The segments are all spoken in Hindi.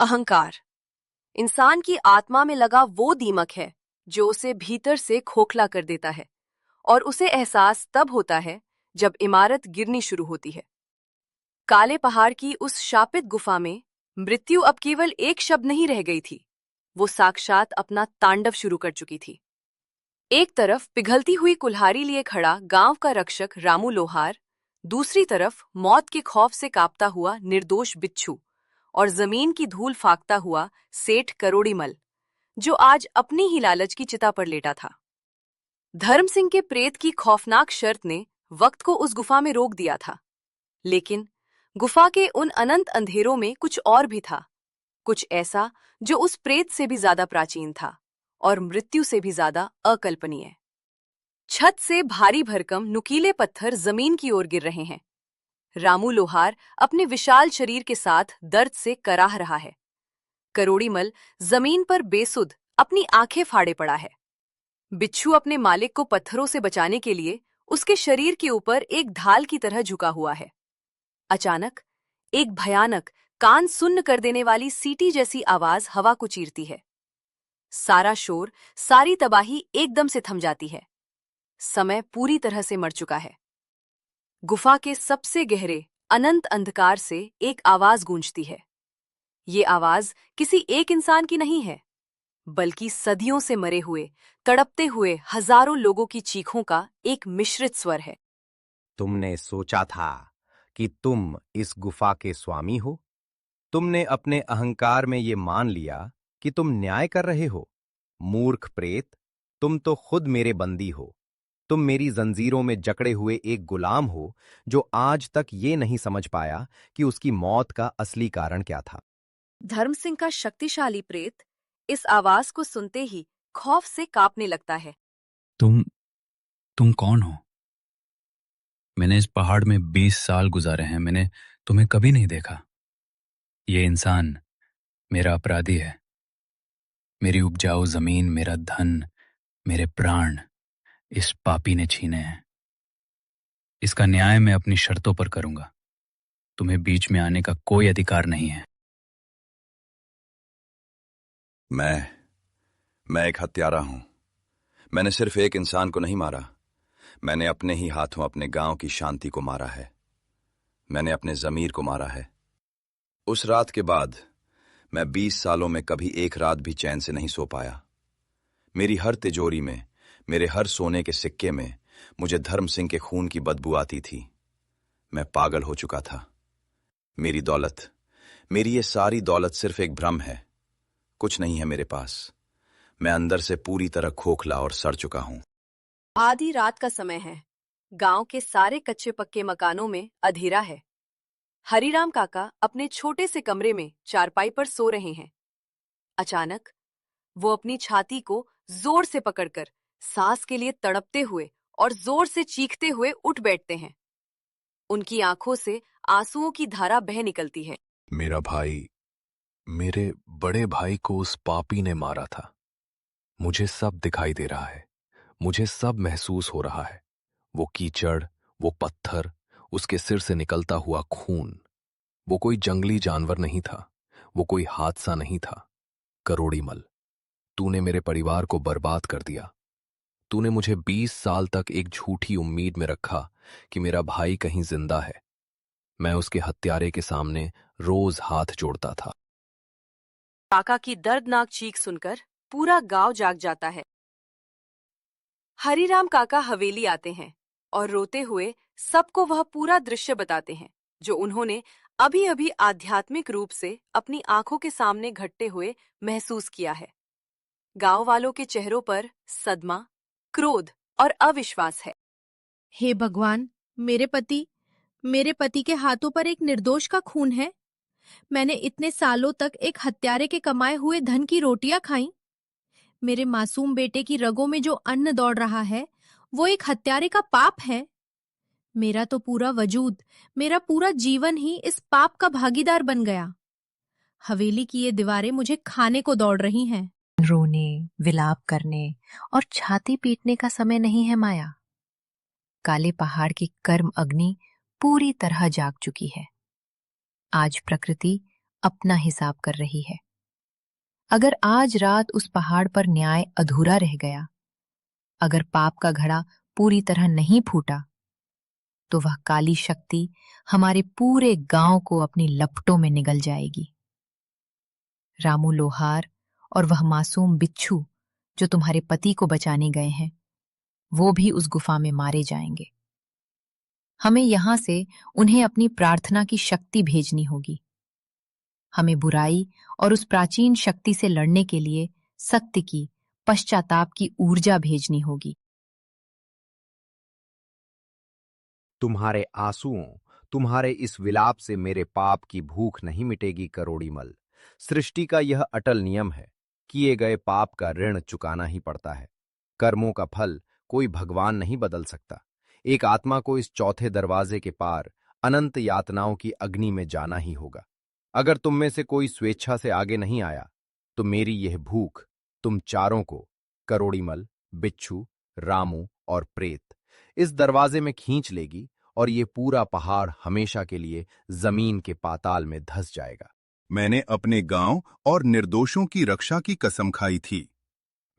अहंकार इंसान की आत्मा में लगा वो दीमक है जो उसे भीतर से खोखला कर देता है और उसे एहसास तब होता है जब इमारत गिरनी शुरू होती है। काले पहाड़ की उस शापित गुफा में मृत्यु अब केवल एक शब्द नहीं रह गई थी, वो साक्षात अपना तांडव शुरू कर चुकी थी। एक तरफ पिघलती हुई कुल्हाड़ी लिए खड़ा गांव का रक्षक रामू लोहार, दूसरी तरफ मौत के खौफ से कांपता हुआ निर्दोष बिच्छू और जमीन की धूल फाकता हुआ सेठ करोड़ीमल, जो आज अपनी ही लालच की चिता पर लेटा था। धर्म सिंह के प्रेत की खौफनाक शर्त ने वक्त को उस गुफा में रोक दिया था, लेकिन गुफा के उन अनंत अंधेरों में कुछ और भी था, कुछ ऐसा जो उस प्रेत से भी ज्यादा प्राचीन था और मृत्यु से भी ज्यादा अकल्पनीय। छत से भारी भरकम नुकीले पत्थर जमीन की ओर गिर रहे हैं। रामू लोहार अपने विशाल शरीर के साथ दर्द से कराह रहा है। करोड़ीमल जमीन पर बेसुध अपनी आंखें फाड़े पड़ा है। बिच्छू अपने मालिक को पत्थरों से बचाने के लिए उसके शरीर के ऊपर एक ढाल की तरह झुका हुआ है। अचानक एक भयानक, कान सुन्न कर देने वाली सीटी जैसी आवाज हवा को चीरती है। सारा शोर, सारी तबाही एकदम से थम जाती है। समय पूरी तरह से मर चुका है। गुफा के सबसे गहरे अनंत अंधकार से एक आवाज गूंजती है। ये आवाज किसी एक इंसान की नहीं है, बल्कि सदियों से मरे हुए, तड़पते हुए हजारों लोगों की चीखों का एक मिश्रित स्वर है। तुमने सोचा था कि तुम इस गुफा के स्वामी हो। तुमने अपने अहंकार में ये मान लिया कि तुम न्याय कर रहे हो। मूर्ख प्रेत, तुम तो खुद मेरे बंदी हो। तुम मेरी जंजीरों में जकड़े हुए एक गुलाम हो जो आज तक ये नहीं समझ पाया कि उसकी मौत का असली कारण क्या था। धर्म सिंह का शक्तिशाली प्रेत इस आवाज को सुनते ही खौफ से कांपने लगता है। तुम कौन हो? मैंने इस पहाड़ में 20 साल गुजारे हैं, मैंने तुम्हें कभी नहीं देखा। ये इंसान मेरा अपराधी है। मेरी उपजाऊ जमीन, मेरा धन, मेरे प्राण इस पापी ने छीने हैं। इसका न्याय मैं अपनी शर्तों पर करूंगा। तुम्हें बीच में आने का कोई अधिकार नहीं है। मैं एक हत्यारा हूं। मैंने सिर्फ एक इंसान को नहीं मारा, मैंने अपने ही हाथों अपने गांव की शांति को मारा है। मैंने अपने जमीर को मारा है। उस रात के बाद मैं 20 सालों में कभी एक रात भी चैन से नहीं सो पाया। मेरी हर तिजोरी में, मेरे हर सोने के सिक्के में मुझे धर्म सिंह के खून की बदबू आती थी। मैं पागल हो चुका था। मेरी दौलत, मेरी ये सारी दौलत सिर्फ एक भ्रम है। कुछ नहीं है मेरे पास। मैं अंदर से पूरी तरह खोखला और सड़ चुका हूं। आधी रात का समय है। गांव के सारे कच्चे पक्के मकानों में अंधेरा है। हरिराम काका अपने छोटे से कमरे में चारपाई पर सो रहे हैं। अचानक वो अपनी छाती को जोर से पकड़कर सांस के लिए तड़पते हुए और जोर से चीखते हुए उठ बैठते हैं। उनकी आंखों से आंसुओं की धारा बह निकलती है। मेरा भाई, मेरे बड़े भाई को उस पापी ने मारा था। मुझे सब दिखाई दे रहा है, मुझे सब महसूस हो रहा है। वो कीचड़, वो पत्थर, उसके सिर से निकलता हुआ खून। वो कोई जंगली जानवर नहीं था, वो कोई हादसा नहीं था। करोड़ीमल, तूने मेरे परिवार को बर्बाद कर दिया। तूने मुझे 20 साल तक एक झूठी उम्मीद में रखा कि मेरा भाई कहीं जिंदा है। मैं उसके हत्यारे के सामने रोज हाथ जोड़ता था। काका की दर्दनाक चीख सुनकर पूरा गांव जाग जाता है। हरिराम काका हवेली आते हैं और रोते हुए सबको वह पूरा दृश्य बताते हैं जो उन्होंने अभी अभी आध्यात्मिक रूप से अपनी आंखों के सामने घटते हुए महसूस किया है। गांव वालों के चेहरों पर सदमा, क्रोध और अविश्वास है। हे भगवान, मेरे पति के हाथों पर एक निर्दोष का खून है। मैंने इतने सालों तक एक हत्यारे के कमाए हुए धन की रोटियां खाई। मेरे मासूम बेटे की रगों में जो अन्न दौड़ रहा है, वो एक हत्यारे का पाप है। मेरा तो पूरा वजूद, मेरा पूरा जीवन ही इस पाप का भागीदार बन गया। हवेली की ये दीवारें मुझे खाने को दौड़ रही हैं। रोने, विलाप करने और छाती पीटने का समय नहीं है माया। काले पहाड़ की कर्म अग्नि पूरी तरह जाग चुकी है। आज प्रकृति अपना हिसाब कर रही है। अगर आज रात उस पहाड़ पर न्याय अधूरा रह गया, अगर पाप का घड़ा पूरी तरह नहीं फूटा, तो वह काली शक्ति हमारे पूरे गांव को अपनी लपटों में निगल जाएगी। रामू लोहार और वह मासूम बिच्छू जो तुम्हारे पति को बचाने गए हैं, वो भी उस गुफा में मारे जाएंगे। हमें यहां से उन्हें अपनी प्रार्थना की शक्ति भेजनी होगी। हमें बुराई और उस प्राचीन शक्ति से लड़ने के लिए सत्य की, पश्चाताप की ऊर्जा भेजनी होगी। तुम्हारे आंसुओं, तुम्हारे इस विलाप से मेरे पाप की भूख नहीं मिटेगी करोड़ीमल। सृष्टि का यह अटल नियम है, किए गए पाप का ऋण चुकाना ही पड़ता है। कर्मों का फल कोई भगवान नहीं बदल सकता। एक आत्मा को इस चौथे दरवाजे के पार अनंत यातनाओं की अग्नि में जाना ही होगा। अगर तुम में से कोई स्वेच्छा से आगे नहीं आया, तो मेरी यह भूख तुम चारों को, करोड़ीमल, बिच्छू, रामू और प्रेत, इस दरवाजे में खींच लेगी और ये पूरा पहाड़ हमेशा के लिए जमीन के पाताल में धंस जाएगा। मैंने अपने गांव और निर्दोषों की रक्षा की कसम खाई थी।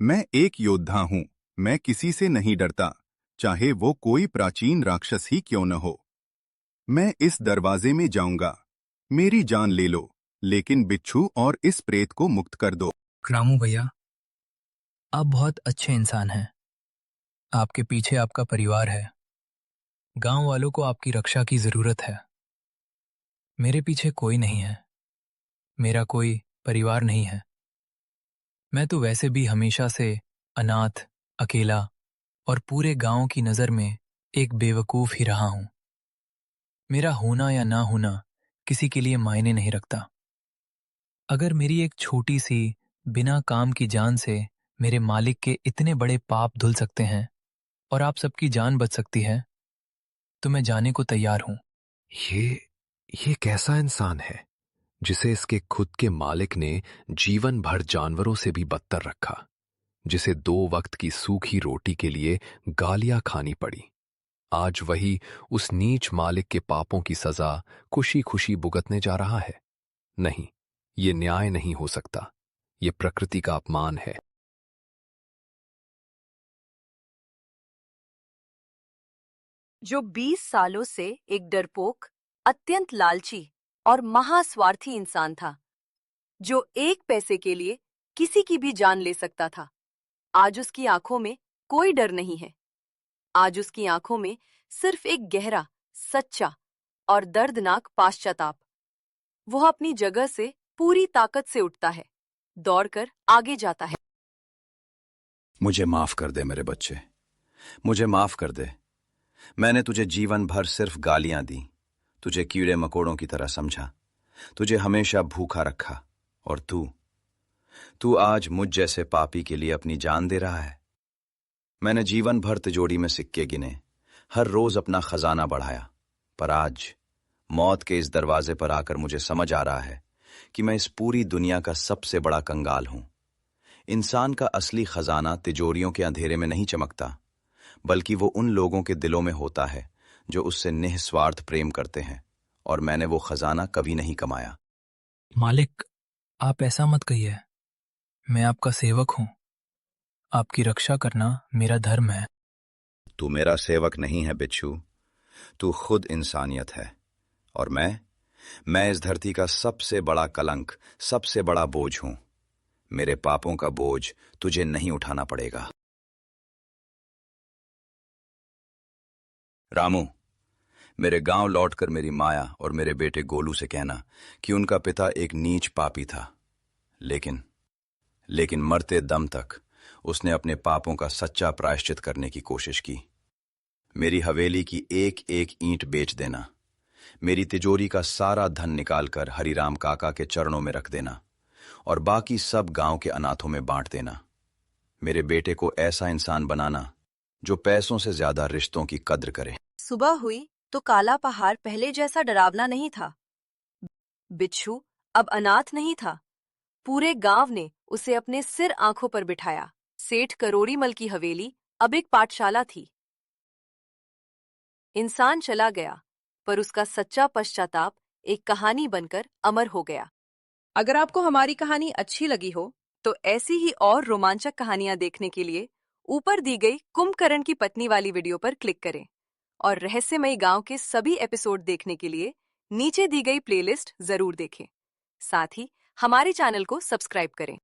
मैं एक योद्धा हूं, मैं किसी से नहीं डरता, चाहे वो कोई प्राचीन राक्षस ही क्यों न हो। मैं इस दरवाजे में जाऊंगा, मेरी जान ले लो, लेकिन बिच्छू और इस प्रेत को मुक्त कर दो। रामू भैया, आप बहुत अच्छे इंसान हैं। आपके पीछे आपका परिवार है। गांव वालों को आपकी रक्षा की जरूरत है। मेरे पीछे कोई नहीं है, मेरा कोई परिवार नहीं है। मैं तो वैसे भी हमेशा से अनाथ, अकेला और पूरे गांव की नजर में एक बेवकूफ ही रहा हूं। मेरा होना या ना होना किसी के लिए मायने नहीं रखता। अगर मेरी एक छोटी सी, बिना काम की जान से मेरे मालिक के इतने बड़े पाप धुल सकते हैं और आप सबकी जान बच सकती है, तो मैं जाने को तैयार हूं। ये ये कैसा इंसान है जिसे इसके खुद के मालिक ने जीवन भर जानवरों से भी बदतर रखा, जिसे 2 वक्त की सूखी रोटी के लिए गालियां खानी पड़ी। आज वही उस नीच मालिक के पापों की सजा खुशी खुशी भुगतने जा रहा है। नहीं, ये न्याय नहीं हो सकता। ये प्रकृति का अपमान है। जो 20 सालों से एक डरपोक, अत्यंत लालची और महास्वार्थी इंसान था, जो 1 पैसे के लिए किसी की भी जान ले सकता था, आज उसकी आंखों में कोई डर नहीं है। आज उसकी आंखों में सिर्फ एक गहरा, सच्चा और दर्दनाक पाश्चाताप। वह अपनी जगह से पूरी ताकत से उठता है, दौड़कर आगे जाता है। मुझे माफ कर दे मेरे बच्चे, मुझे माफ कर दे। मैंने तुझे जीवन भर सिर्फ गालियां दी, तुझे कीड़े मकोड़ों की तरह समझा, तुझे हमेशा भूखा रखा, और तू आज मुझ जैसे पापी के लिए अपनी जान दे रहा है। मैंने जीवन भर तिजोरी में सिक्के गिने, हर रोज अपना खजाना बढ़ाया, पर आज मौत के इस दरवाजे पर आकर मुझे समझ आ रहा है कि मैं इस पूरी दुनिया का सबसे बड़ा कंगाल हूं। इंसान का असली खजाना तिजोरियों के अंधेरे में नहीं चमकता, बल्कि वो उन लोगों के दिलों में होता है जो उससे निस्वार्थ प्रेम करते हैं, और मैंने वो खजाना कभी नहीं कमाया। मालिक, आप ऐसा मत कहिए। मैं आपका सेवक हूं। आपकी रक्षा करना मेरा धर्म है। तू मेरा सेवक नहीं है बिच्छू, तू खुद इंसानियत है, और मैं इस धरती का सबसे बड़ा कलंक, सबसे बड़ा बोझ हूं। मेरे पापों का बोझ तुझे नहीं उठाना पड़ेगा। रामू, मेरे गांव लौटकर मेरी माया और मेरे बेटे गोलू से कहना कि उनका पिता एक नीच पापी था, लेकिन मरते दम तक उसने अपने पापों का सच्चा प्रायश्चित करने की कोशिश की। मेरी हवेली की एक एक ईंट बेच देना, मेरी तिजोरी का सारा धन निकालकर हरिराम काका के चरणों में रख देना, और बाकी सब गांव के अनाथों में बांट देना। मेरे बेटे को ऐसा इंसान बनाना जो पैसों से ज्यादा रिश्तों की कद्र करे। सुबह हुई तो काला पहाड़ पहले जैसा डरावना नहीं था। बिच्छू अब अनाथ नहीं था। पूरे गांव ने उसे अपने सिर आंखों पर बिठाया। सेठ करोड़ीमल की हवेली अब एक पाठशाला थी। इंसान चला गया, पर उसका सच्चा पश्चाताप एक कहानी बनकर अमर हो गया। अगर आपको हमारी कहानी अच्छी लगी हो तो ऐसी ही और रोमांचक कहानियां देखने के लिए ऊपर दी गई कुंभकर्ण की पत्नी वाली वीडियो पर क्लिक करें और रहस्यमयी गांव के सभी एपिसोड देखने के लिए नीचे दी गई प्लेलिस्ट जरूर देखें। साथ ही हमारे चैनल को सब्सक्राइब करें।